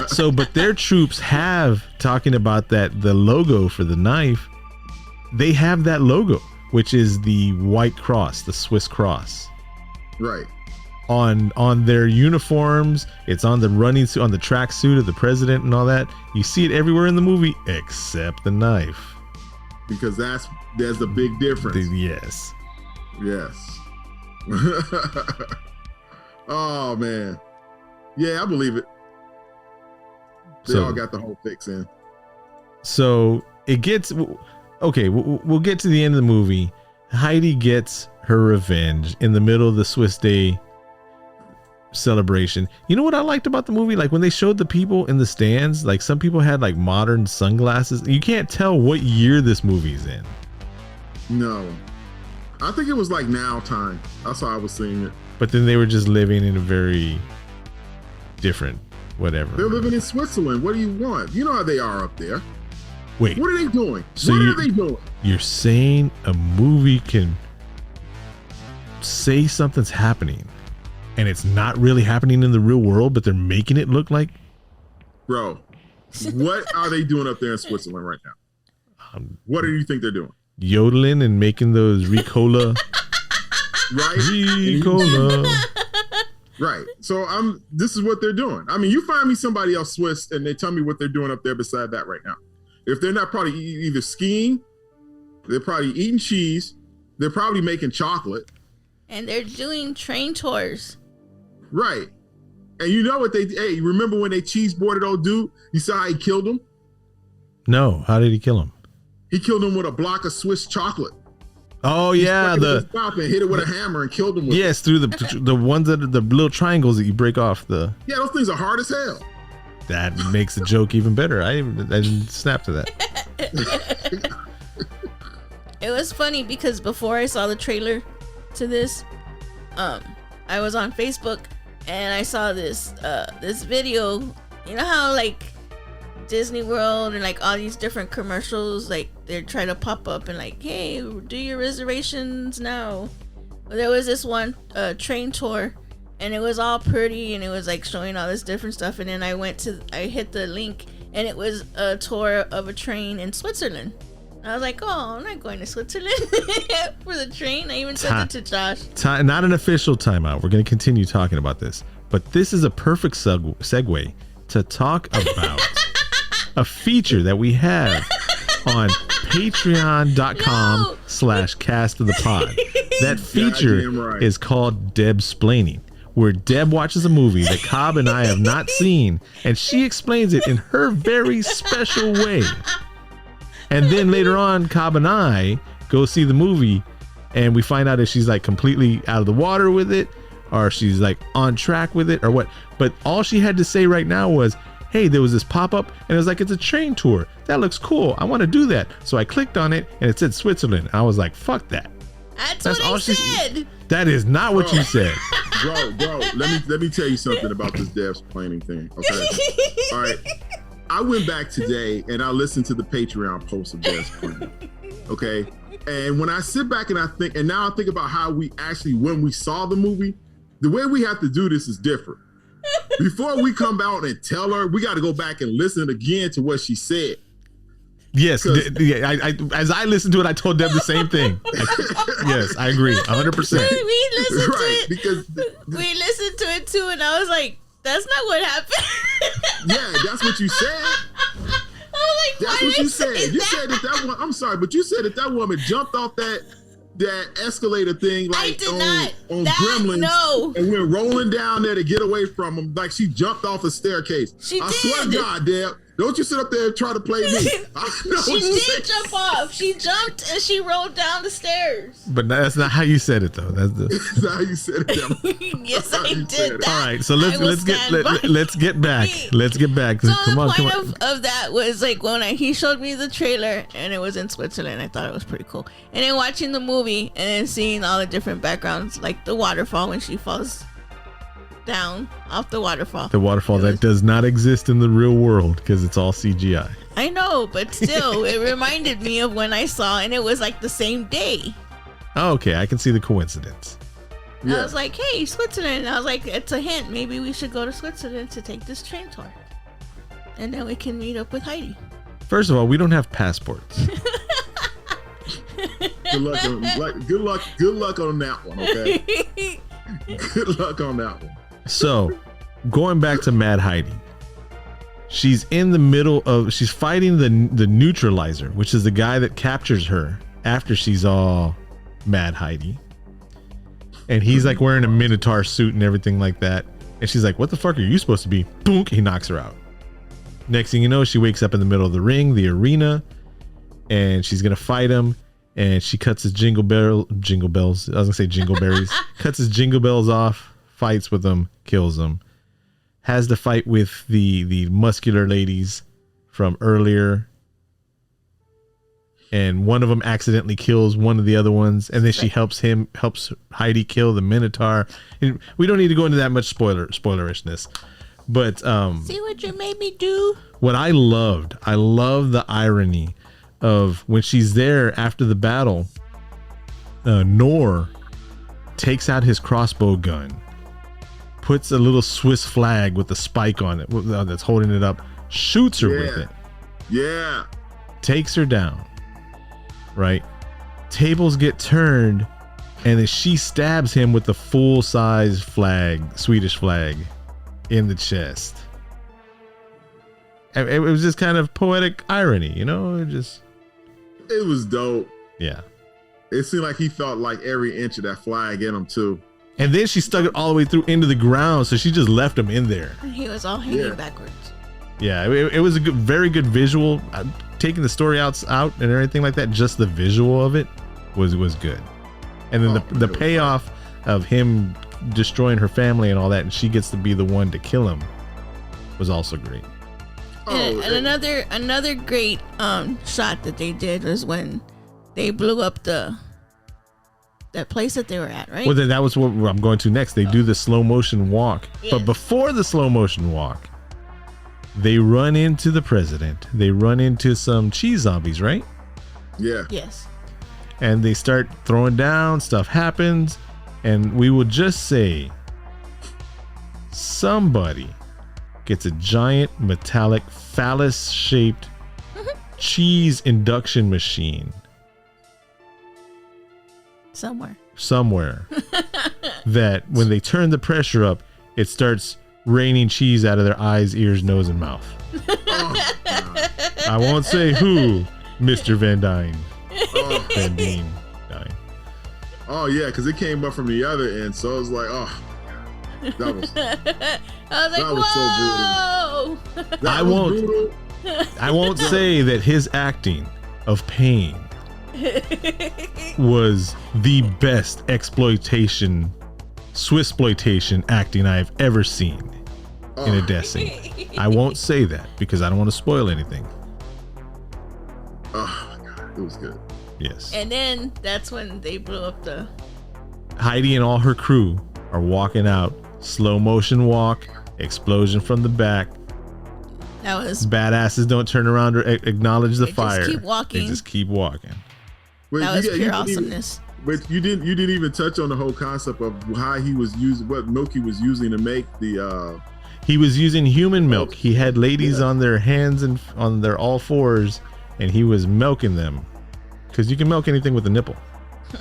So, but their troops have, talking about that, the logo for the knife, they have that logo, which is the white cross, the Swiss cross. Right. On their uniforms, it's on the running suit, on the track suit of the president and all that. You see it everywhere in the movie except the knife. Because there's a big difference. Yes. Yes. Oh man. Yeah, I believe it. They all got the whole fix in. So it gets, okay, we'll get to the end of the movie. Heidi gets her revenge in the middle of the Swiss Day celebration. You know what I liked about the movie? Like when they showed the people in the stands, like some people had like modern sunglasses. You can't tell what year this movie's in. No. I think it was like now time. That's how I was seeing it. But then they were just living in a very different whatever. They're living in Switzerland. What do you want? You know how they are up there. Wait. What are they doing? So what are they doing? You're saying a movie can say something's happening and it's not really happening in the real world, but they're making it look like? Bro, what are they doing up there in Switzerland right now? What do you think they're doing? Yodeling and making those Ricola. Right? Ricola. Right. So this is what they're doing. I mean, you find me somebody else Swiss and they tell me what they're doing up there beside that right now. If they're not probably either skiing, they're probably eating cheese, they're probably making chocolate. And they're doing train tours. Right. And you know what hey, remember when they cheese boarded old dude? You saw how he killed him? No, how did he kill him? He killed him with a block of Swiss chocolate. Oh yeah, and hit it with a hammer and killed him with it. Through the ones that are the little triangles that you break off the. Yeah, those things are hard as hell. That makes the joke even better. I didn't snap to that. It was funny because before I saw the trailer to this, I was on Facebook and I saw this video. You know how like Disney World and like all these different commercials, like they're trying to pop up and like, hey, do your reservations now. Well, there was this one train tour and it was all pretty and it was like showing all this different stuff, and then I hit the link and it was a tour of a train in Switzerland. I was like, oh, I'm not going to Switzerland for the train. I even said it to Josh. Not an official timeout. We're going to continue talking about this, but this is a perfect segue to talk about a feature that we have on patreon.com/cast of the pod. That feature is called Debsplaining, where Deb watches a movie that Cobb and I have not seen, and she explains it in her very special way. And then later on, Cobb and I go see the movie, and we find out if she's like completely out of the water with it, or she's like on track with it, or what. But all she had to say right now was, hey, there was this pop-up, and it was like, it's a train tour. That looks cool. I want to do that. So I clicked on it, and it said Switzerland. I was like, fuck that. That's what I said. That is not what you said. Bro, let me tell you something about this devs planning thing. Okay. All right. I went back today and I listened to the Patreon post of devs planning. Okay. And when I sit back and I think, and now I think about how we actually, when we saw the movie, the way we have to do this is different. Before we come out and tell her, we got to go back and listen again to what she said. Yes, I as I listened to it, I told Deb the same thing. Yes, I agree, 100%. We listened Right, to it. because We listened to it too, and I was like, "That's not what happened." yeah, that's what you said. Like, That's what you said. You said that one. I'm sorry, but you said that woman jumped off that escalator thing like on Gremlins, no, and went rolling down there to get away from him. Like she jumped off a staircase. I swear to God, Deb, don't you sit up there and try to play me. She did jump off. She jumped and she rolled down the stairs. But that's not how you said it, though. That's not how you said it. Yes, I did that. All right, so let's get back. Let's get back. So come the on. point of that was like when he showed me the trailer and it was in Switzerland. I thought it was pretty cool. And then watching the movie and then seeing all the different backgrounds, like the waterfall when she falls down off the waterfall. The waterfall that does not exist in the real world because it's all CGI. I know, but still, it reminded me of when I saw, and it was like the same day. Oh, okay, I can see the coincidence. Yeah. I was like, hey, Switzerland. I was like, it's a hint. Maybe we should go to Switzerland to take this train tour. And then we can meet up with Heidi. First of all, we don't have passports. Good luck on that one, okay? Good luck on that one. So, going back to Mad Heidi. She's in the middle of, she's fighting the neutralizer, which is the guy that captures her after she's all Mad Heidi. And he's like wearing a Minotaur suit and everything like that. And she's like, what the fuck are you supposed to be? Boom, he knocks her out. Next thing you know, she wakes up in the middle of the ring, the arena, and she's going to fight him. And she cuts his jingle bells. I was going to say jingleberries. Cuts his jingle bells off, fights with them, kills them. Has the fight with the muscular ladies from earlier. And one of them accidentally kills one of the other ones. And then she helps Heidi kill the Minotaur. And we don't need to go into that much spoilerishness. But see what you made me do? What I love the irony of when she's there after the battle, Nor takes out his crossbow gun, puts a little Swiss flag with the spike on it that's holding it up, shoots her with it. Yeah. Takes her down. Right? Tables get turned, and then she stabs him with the full-size flag, Swedish flag, in the chest. It was just kind of poetic irony, you know? It was dope. Yeah. It seemed like he felt like every inch of that flag in him too. And then she stuck it all the way through into the ground, so she just left him in there. He was all hanging backwards. Yeah, it was a very good visual. Taking the story out and everything like that, just the visual of it was good. And then the payoff of him destroying her family and all that, and she gets to be the one to kill him, was also great. And another great shot that they did was when they blew up that place that they were at, right? Well, then that was what I'm going to next. They do the slow motion walk, but before the slow motion walk, they run into the president. They run into some cheese zombies, right? Yeah. Yes. And they start throwing down. Stuff happens, and we will just say somebody gets a giant metallic phallus-shaped cheese induction machine somewhere that when they turn the pressure up, it starts raining cheese out of their eyes, ears, nose, and mouth. I won't say who, Mr. Van Dyne. Van Dyne. Oh yeah, because it came up from the other end, so I was like, oh, that was. I was like, whoa! So brutal. I won't say that his acting of pain was the best Swissploitation acting I've ever seen in a death scene. I won't say that because I don't want to spoil anything. Oh my God, it was good. Yes. And then that's when they blew up the... Heidi and all her crew are walking out, slow motion walk, explosion from the back. That was... Badasses don't turn around or acknowledge the fire. Just keep walking. They just keep walking. Wait, That was pure awesomeness. But you didn't even touch on the whole concept of how he was using, what milk he was using to make the. He was using human milk. He had ladies on their hands and on their all fours, and he was milking them, because you can milk anything with a nipple.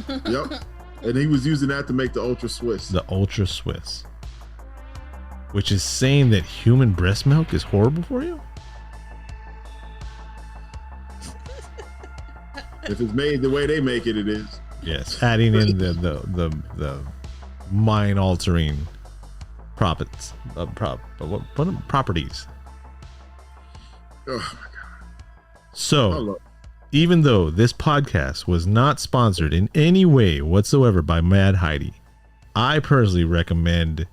Yep, and he was using that to make the Ultra Swiss. The Ultra Swiss, which is saying that human breast milk is horrible for you. If it's made the way they make it, it is. Yes, adding in the mind altering properties. Oh my God. So, even though this podcast was not sponsored in any way whatsoever by Mad Heidi, I personally recommend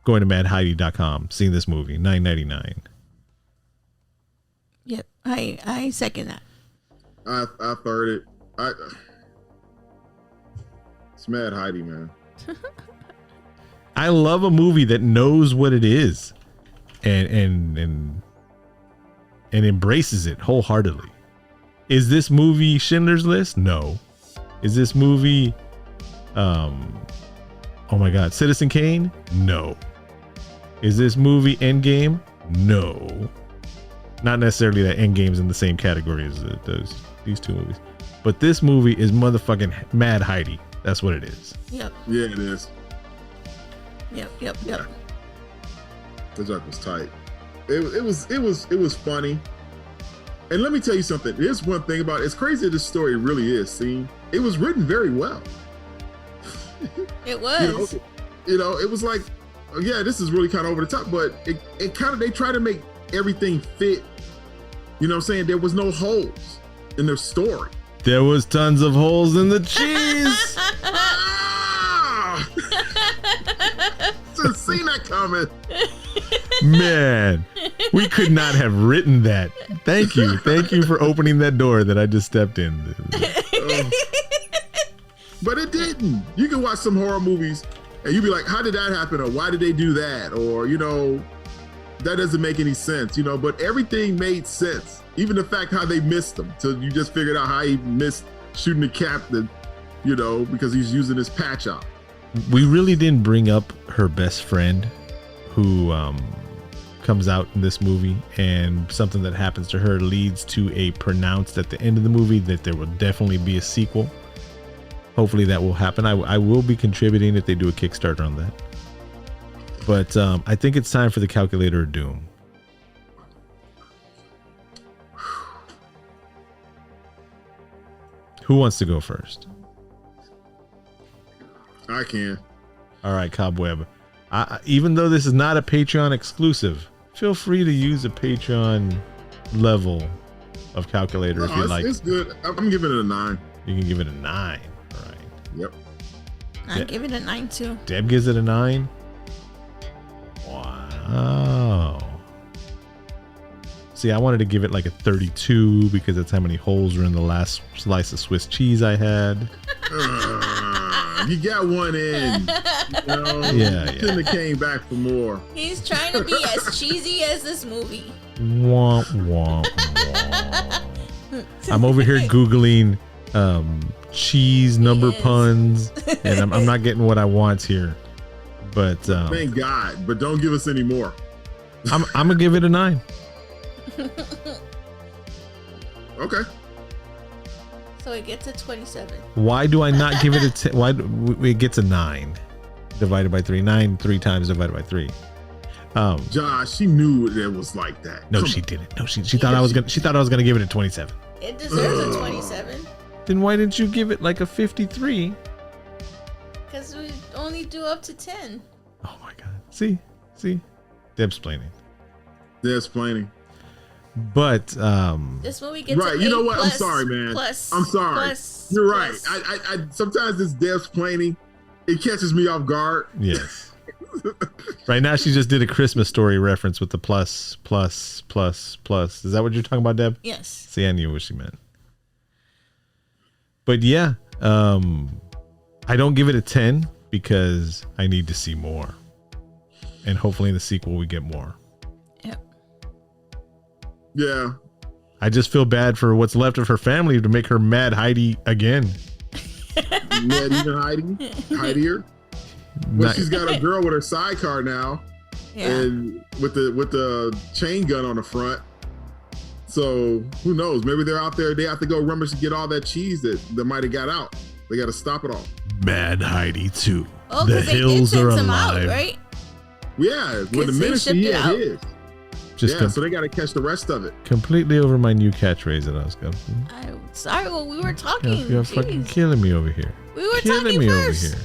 going to madheidi.com, seeing this movie, $9.99. Yep, I second that. I third it. It's Mad Heidi, man. I love a movie that knows what it is and embraces it wholeheartedly. Is this movie Schindler's List? No. Is this movie oh my God, Citizen Kane? No. Is this movie Endgame? No. Not necessarily that Endgame's in the same category as these two movies. But this movie is motherfucking Mad Heidi. That's what it is. Yep. Yeah, it is. Yep. The joke was tight. It was funny. And let me tell you something. There's one thing about it. It's crazy that this story really is. See, it was written very well. It was. You know, it was like, yeah, this is really kind of over the top, but it kind of, they try to make everything fit. You know what I'm saying? There was no holes in their story. There was tons of holes in the cheese. Just seen that coming. Man, we could not have written that. Thank you for opening that door that I just stepped in. But it didn't. You can watch some horror movies and you be like, how did that happen? Or why did they do that? Or, you know, that doesn't make any sense, you know, but everything made sense. Even the fact how they missed him. So you just figured out how he missed shooting the captain, you know, because he's using his patch out. We really didn't bring up her best friend who comes out in this movie, and something that happens to her leads to a pronounced at the end of the movie that there will definitely be a sequel. Hopefully that will happen. I will be contributing if they do a Kickstarter on that. But I think it's time for the Calculator of Doom. Who wants to go first? I can. All right, Cobweb. Even though this is not a Patreon exclusive, feel free to use a Patreon level of calculator if you like. It's good. I'm giving it a 9. You can give it a 9. All right. Yep. I'm giving it a 9 too. Deb gives it a 9. Wow. See, I wanted to give it like a 32 because that's how many holes were in the last slice of Swiss cheese I had. You got one in. You know, Yeah. Shouldn't have came back for more. He's trying to be as cheesy as this movie. Womp, womp, womp. I'm over here Googling cheese number puns, and I'm not getting what I want here. But Thank God. But don't give us any more. I'm gonna give it a 9. Okay. So it gets a 27. Why do I not give it a 10? Why it gets a 9 divided by 3? 9 3 times divided by 3. Josh, she knew it was like that. No, she didn't. No, she thought I was gonna. She thought I was gonna give it a 27. It deserves a 27. Then why didn't you give it like a 53? Because we only do up to 10. Oh my God. See, Deb's planning. That's plenty. But this movie gets right. You know what? I'm sorry, man. I'm sorry. You're right. I sometimes this Dev's planning, it catches me off guard. Yes. Right now, she just did a Christmas Story reference with the plus. Is that what you're talking about, Deb? Yes. See, I knew what she meant. But yeah, I don't give it a 10 because I need to see more. And hopefully in the sequel, we get more. Yep. Yeah. I just feel bad for what's left of her family to make her mad Heidi again. Mad even Heidier. But she's got a girl with her sidecar now, and with the chain gun on the front. So who knows? Maybe they're out there. They have to go rummage to get all that cheese that might have got out. They got to stop it all. Mad Heidi 2. Oh, the hills are alive. Out, right? Yeah, when the ministry had his. So they got to catch the rest of it. Completely over my new catchphrase that I was going. I'm sorry. Well, we were talking. You're fucking killing me over here. We were talking first. Over here.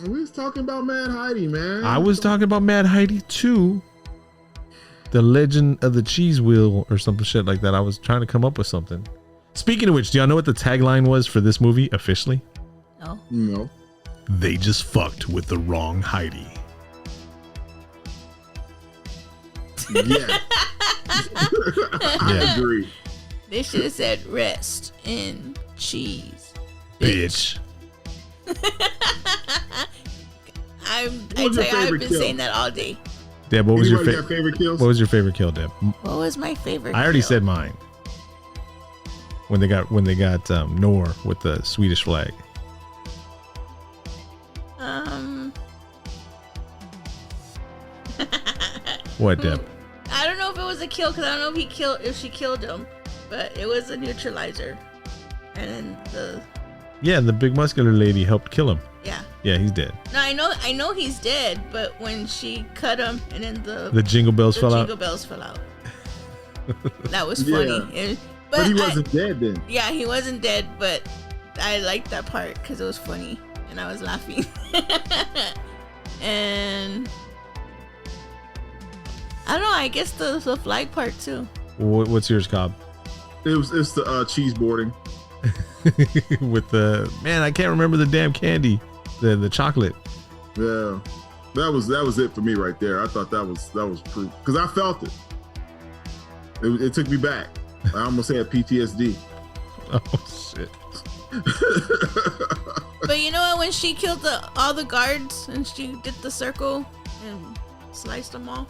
We was talking about Mad Heidi, man. I was talking about Mad Heidi 2. The Legend of the Cheese Wheel or something shit like that. I was trying to come up with something. Speaking of which, do y'all know what the tagline was for this movie officially? No. They just fucked with the wrong Heidi. Yeah. I agree. They should have said rest in cheese. Bitch. I've been saying that all day. Deb, what was your favorite kills? What was your favorite kill, Deb? What was my favorite? I already said mine. When they got Nor with the Swedish flag. What, Deb? I don't know if it was a kill because I don't know if she killed him, but it was a neutralizer, and then the big muscular lady helped kill him. Yeah, he's dead. No, I know he's dead, but when she cut him and then the jingle bells fell out. That was funny. Yeah. But he wasn't dead then. Yeah, he wasn't dead, but I liked that part because it was funny and I was laughing. And I don't know. I guess the flag part too. What's yours, Cobb? It's the cheese boarding. With the I can't remember the damn candy, the chocolate. Yeah, that was it for me right there. I thought that was proof because I felt it. It took me back. I almost had PTSD. Oh shit. But you know what? When she killed all the guards and she did the circle and sliced them all.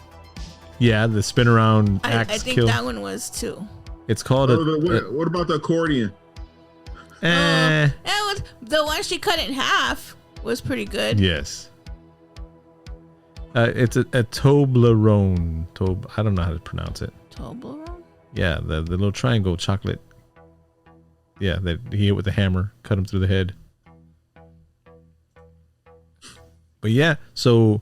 Yeah, the spin around axe I think kill. that one was too. It's called what about the accordion? The one she cut in half was pretty good. Yes. It's a Toblerone. I don't know how to pronounce it. Toblerone? Yeah, the little triangle chocolate. Yeah, that he hit with the hammer, cut him through the head. But yeah, so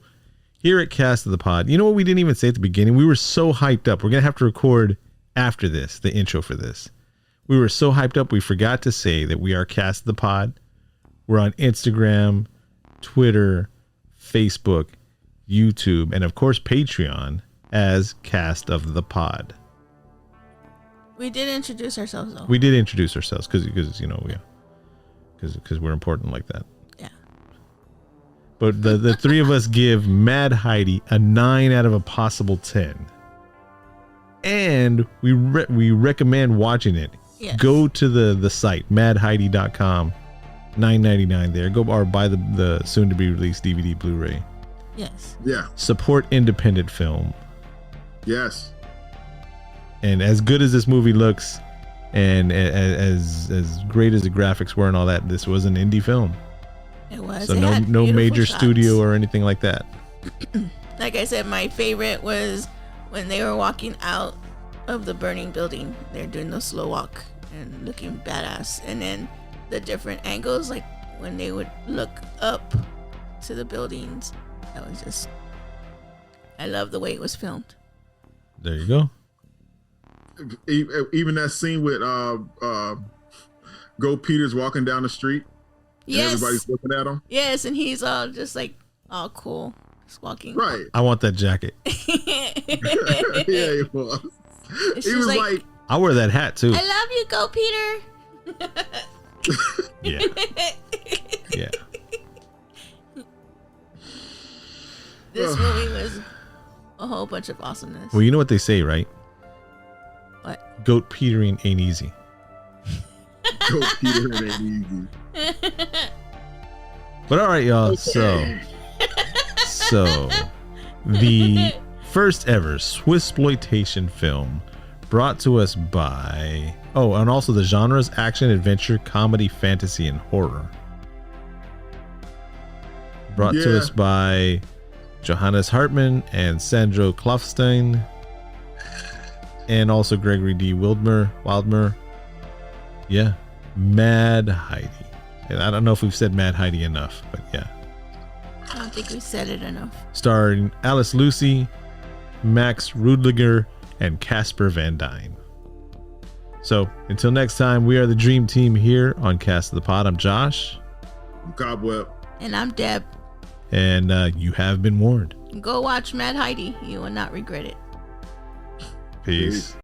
here at Cast of the Pod, you know what we didn't even say at the beginning? We were so hyped up. We're going to have to record after this, the intro for this. We were so hyped up, we forgot to say that we are Cast of the Pod. We're on Instagram, Twitter, Facebook, YouTube, and of course Patreon as Cast of the Pod. We did introduce ourselves though. We did introduce ourselves because we're important like that. Yeah. But the three of us give Mad Heidi a 9 out of a possible 10. And we recommend watching it. Yes. Go to the site madheidi.com, $9.99 there. Go or buy the soon to be released DVD Blu-ray. Yes. Yeah. Support independent film. Yes. And as good as this movie looks, and as great as the graphics were and all that, this was an indie film. It was. So no major shots. studio or anything like that. Like I said, my favorite was when they were walking out of the burning building. They're doing the slow walk and looking badass, and then the different angles, like when they would look up to the buildings. That was just, I love the way it was filmed. There you go. Even that scene with Go Peters walking down the street. Yes. And everybody's looking at him. Yes, and he's all just like all cool, just walking. Right. I want that jacket. Yeah, it was. And He was like, I wear that hat too. I love you, go Peter. Yeah. Yeah. This movie was a whole bunch of awesomeness. Well, you know what they say, right? What? Goat petering ain't easy. go Peter, it ain't easy. But all right, y'all. Okay. So the first ever Swissploitation film brought to us by and also the genres action, adventure, comedy, fantasy, and horror. Brought to us by Johannes Hartmann and Sandro Klofstein, and also Gregory D. Wildmer. Yeah, Mad Heidi. And I don't know if we've said Mad Heidi enough, but yeah. I don't think we said it enough. Starring Alice Lucy, Max Rudliger, and Casper Van Dyne. So until next time, we are the Dream Team here on Cast of the Pod. I'm Josh. I'm Cobweb. And I'm Deb. And you have been warned. Go watch Mad Heidi. You will not regret it. Peace.